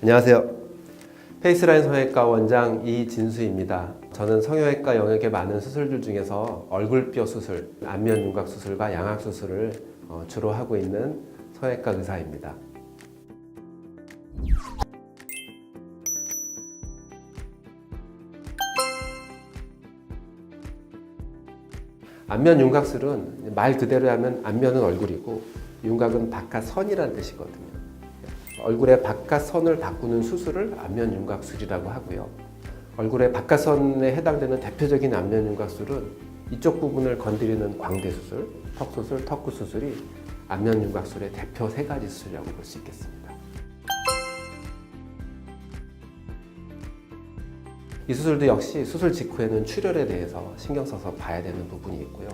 안녕하세요. 페이스라인 성형외과 원장 이진수입니다. 저는 성형외과 영역의 많은 수술들 중에서 얼굴뼈 수술, 안면 윤곽 수술과 양악 수술을 주로 하고 있는 성형외과 의사입니다. 안면 윤곽술은 말 그대로 하면 안면은 얼굴이고 윤곽은 바깥선이라는 뜻이거든요. 얼굴의 바깥선을 바꾸는 수술을 안면 윤곽술이라고 하고요. 얼굴의 바깥선에 해당되는 대표적인 안면 윤곽술은 이쪽 부분을 건드리는 광대 수술, 턱 수술, 턱구 수술이 안면 윤곽술의 대표 세 가지 수술이라고 볼 수 있겠습니다. 이 수술도 역시 수술 직후에는 출혈에 대해서 신경 써서 봐야 되는 부분이 있고요.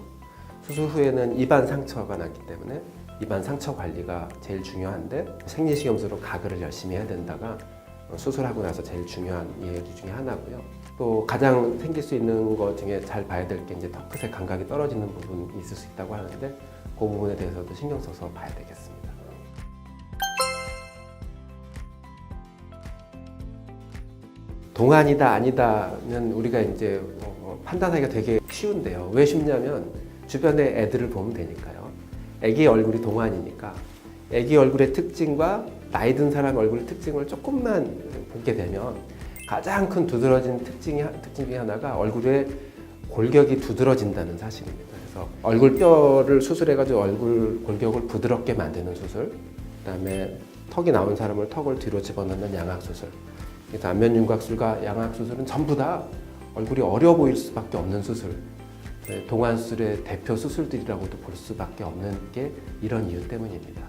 수술 후에는 입안 상처가 났기 때문에 입안 상처 관리가 제일 중요한데 생리식염수로 가글을 열심히 해야 된다가 수술하고 나서 제일 중요한 예기 중에 하나고요. 또 가장 생길 수 있는 것 중에 잘 봐야 될 게 이제 턱 끝의 감각이 떨어지는 부분이 있을 수 있다고 하는데 그 부분에 대해서도 신경 써서 봐야 되겠습니다. 동안이다 아니다면 우리가 이제 판단하기가 되게 쉬운데요. 왜 쉽냐면 주변에 애들을 보면 되니까요. 애기 얼굴이 동안이니까 애기 얼굴의 특징과 나이 든 사람 얼굴의 특징을 조금만 보게 되면 가장 큰 두드러진 특징 중에 하나가 얼굴의 골격이 두드러진다는 사실입니다. 그래서 얼굴뼈를 수술해가지고 얼굴 골격을 부드럽게 만드는 수술, 그다음에 턱이 나온 사람을 턱을 뒤로 집어넣는 양악 수술. 그래서 안면 윤곽술과 양악 수술은 전부 다 얼굴이 어려 보일 수밖에 없는 수술. 동안 수술의 대표 수술들이라고도 볼 수밖에 없는 게 이런 이유 때문입니다.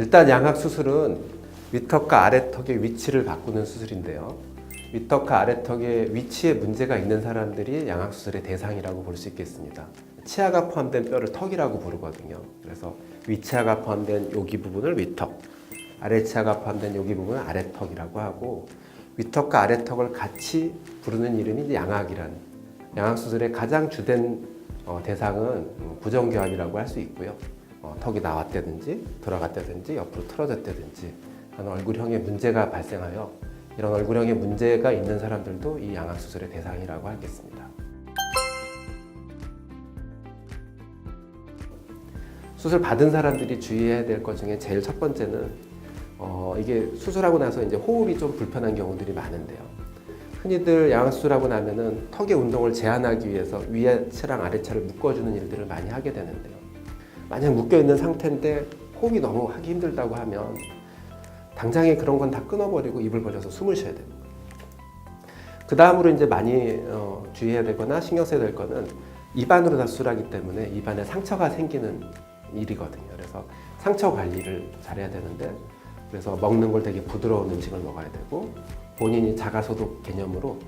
일단 양악 수술은 윗턱과 아래턱의 위치를 바꾸는 수술인데요. 윗턱과 아래턱의 위치에 문제가 있는 사람들이 양악 수술의 대상이라고 볼 수 있겠습니다. 치아가 포함된 뼈를 턱이라고 부르거든요. 그래서 위치아가 포함된 여기 부분을 윗턱, 아래치아가 포함된 여기 부분을 아래턱이라고 하고 윗턱과 아래턱을 같이 부르는 이름이 양악이라는 양악 수술의 가장 주된 대상은 부정교합이라고 할 수 있고요. 턱이 나왔다든지 들어갔다든지 옆으로 틀어졌다든지 하는 얼굴형에 문제가 발생하여 이런 얼굴형에 문제가 있는 사람들도 이 양악 수술의 대상이라고 하겠습니다. 수술 받은 사람들이 주의해야 될 것 중에 제일 첫 번째는 이게 수술하고 나서 이제 호흡이 좀 불편한 경우들이 많은데요. 흔히들 양악 수술하고 나면은 턱의 운동을 제한하기 위해서 위아래랑 아래차를 묶어주는 일들을 많이 하게 되는데요. 만약 묶여있는 상태인데 호흡이 너무 하기 힘들다고 하면 당장에 그런 건 다 끊어버리고 입을 벌려서 숨을 쉬어야 됩니다. 그 다음으로 이제 많이 주의해야 되거나 신경 써야 될 거는 입안으로 다 수술하기 때문에 입안에 상처가 생기는 일이거든요. 그래서 상처 관리를 잘해야 되는데 그래서 먹는 걸 되게 부드러운 음식을 먹어야 되고 본인이 자가소독 개념으로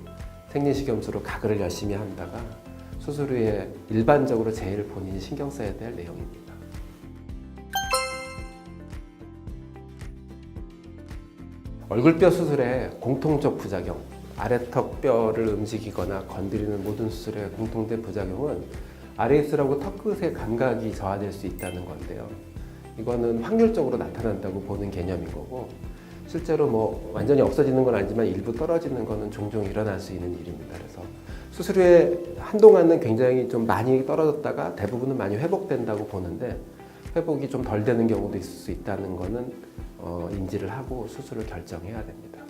생리식염수로 가글을 열심히 한다가 수술 후에 일반적으로 제일 본인이 신경 써야 될 내용입니다. 얼굴뼈 수술의 공통적 부작용, 아래턱 뼈를 움직이거나 건드리는 모든 수술의 공통된 부작용은 아레이스라고 턱 끝의 감각이 저하될 수 있다는 건데요. 이거는 확률적으로 나타난다고 보는 개념인 거고 실제로 뭐 완전히 없어지는 건 아니지만 일부 떨어지는 거는 종종 일어날 수 있는 일입니다. 그래서 수술 후에 한동안은 굉장히 좀 많이 떨어졌다가 대부분은 많이 회복된다고 보는데 회복이 좀 덜 되는 경우도 있을 수 있다는 거는 인지를 하고 수술을 결정해야 됩니다.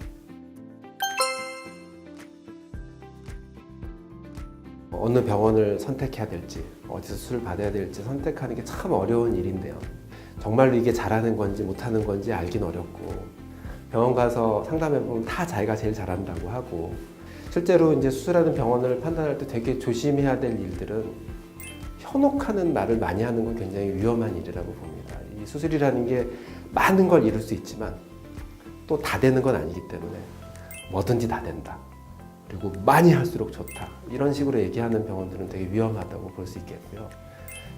어느 병원을 선택해야 될지 어디서 수술을 받아야 될지 선택하는 게 참 어려운 일인데요. 정말로 이게 잘하는 건지 못하는 건지 알긴 어렵고 병원 가서 상담해보면 다 자기가 제일 잘한다고 하고 실제로 이제 수술하는 병원을 판단할 때 되게 조심해야 될 일들은 현혹하는 말을 많이 하는 건 굉장히 위험한 일이라고 봅니다. 이 수술이라는 게 많은 걸 이룰 수 있지만 또 다 되는 건 아니기 때문에 뭐든지 다 된다. 그리고 많이 할수록 좋다. 이런 식으로 얘기하는 병원들은 되게 위험하다고 볼 수 있겠고요.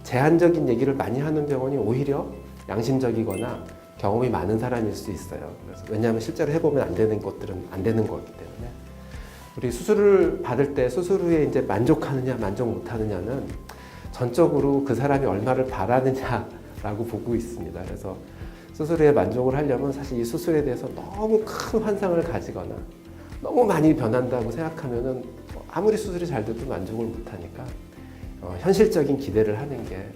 제한적인 얘기를 많이 하는 병원이 오히려 양심적이거나 경험이 많은 사람일 수 있어요. 그래서 왜냐하면 실제로 해보면 안 되는 것들은 안 되는 거기 때문에 우리 수술을 받을 때 수술 후에 이제 만족하느냐 만족 못하느냐는 전적으로 그 사람이 얼마를 바라느냐 라고 보고 있습니다. 그래서 수술에 만족을 하려면 사실 이 수술에 대해서 너무 큰 환상을 가지거나 너무 많이 변한다고 생각하면은 아무리 수술이 잘 돼도 만족을 못하니까 현실적인 기대를 하는 게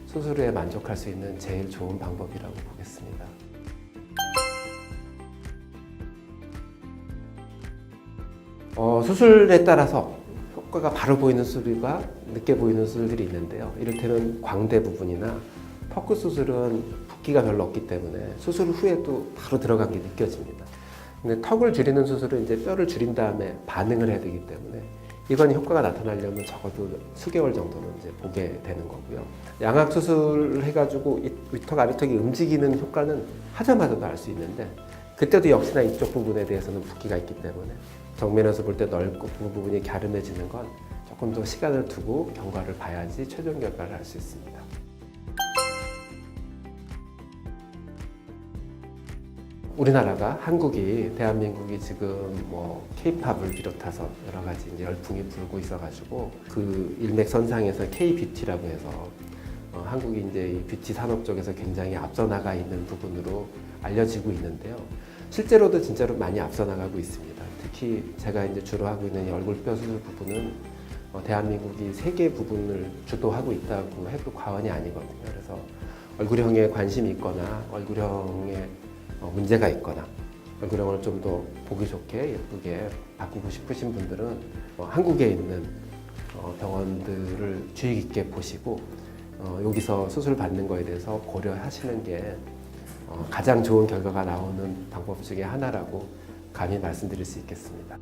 수술에 만족할 수 있는 제일 좋은 방법이라고 보겠습니다. 수술에 따라서 효과가 바로 보이는 수술과 늦게 보이는 수술들이 있는데요. 이를테면 광대 부분이나 턱구 수술은 붓기가 별로 없기 때문에 수술 후에도 바로 들어간 게 느껴집니다. 근데 턱을 줄이는 수술은 이제 뼈를 줄인 다음에 반응을 해야 되기 때문에 이건 효과가 나타나려면 적어도 수개월 정도는 이제 보게 되는 거고요. 양악 수술을 해가지고 위턱 아래턱이 움직이는 효과는 하자마자도 알 수 있는데 그때도 역시나 이쪽 부분에 대해서는 붓기가 있기 때문에 정면에서 볼 때 넓고 그 부분이 갸름해지는 건 조금 더 시간을 두고 경과를 봐야지 최종 결과를 알 수 있습니다. 우리나라가 대한민국이 지금 뭐 K-팝을 비롯해서 여러 가지 이제 열풍이 불고 있어가지고 그 일맥선상에서 K-뷰티라고 해서 한국이 이제 이 뷰티 산업 쪽에서 굉장히 앞서 나가 있는 부분으로 알려지고 있는데요. 실제로도 진짜로 많이 앞서 나가고 있습니다. 특히 제가 이제 주로 하고 있는 이 얼굴뼈 수술 부분은 대한민국이 세계 부분을 주도하고 있다고 해도 과언이 아니거든요. 그래서 얼굴형에 관심이 있거나 얼굴형에 문제가 있거나 얼굴형을 좀 더 보기 좋게 예쁘게 바꾸고 싶으신 분들은 한국에 있는 병원들을 주의 깊게 보시고 여기서 수술 받는 거에 대해서 고려하시는 게 가장 좋은 결과가 나오는 방법 중에 하나라고 감히 말씀드릴 수 있겠습니다.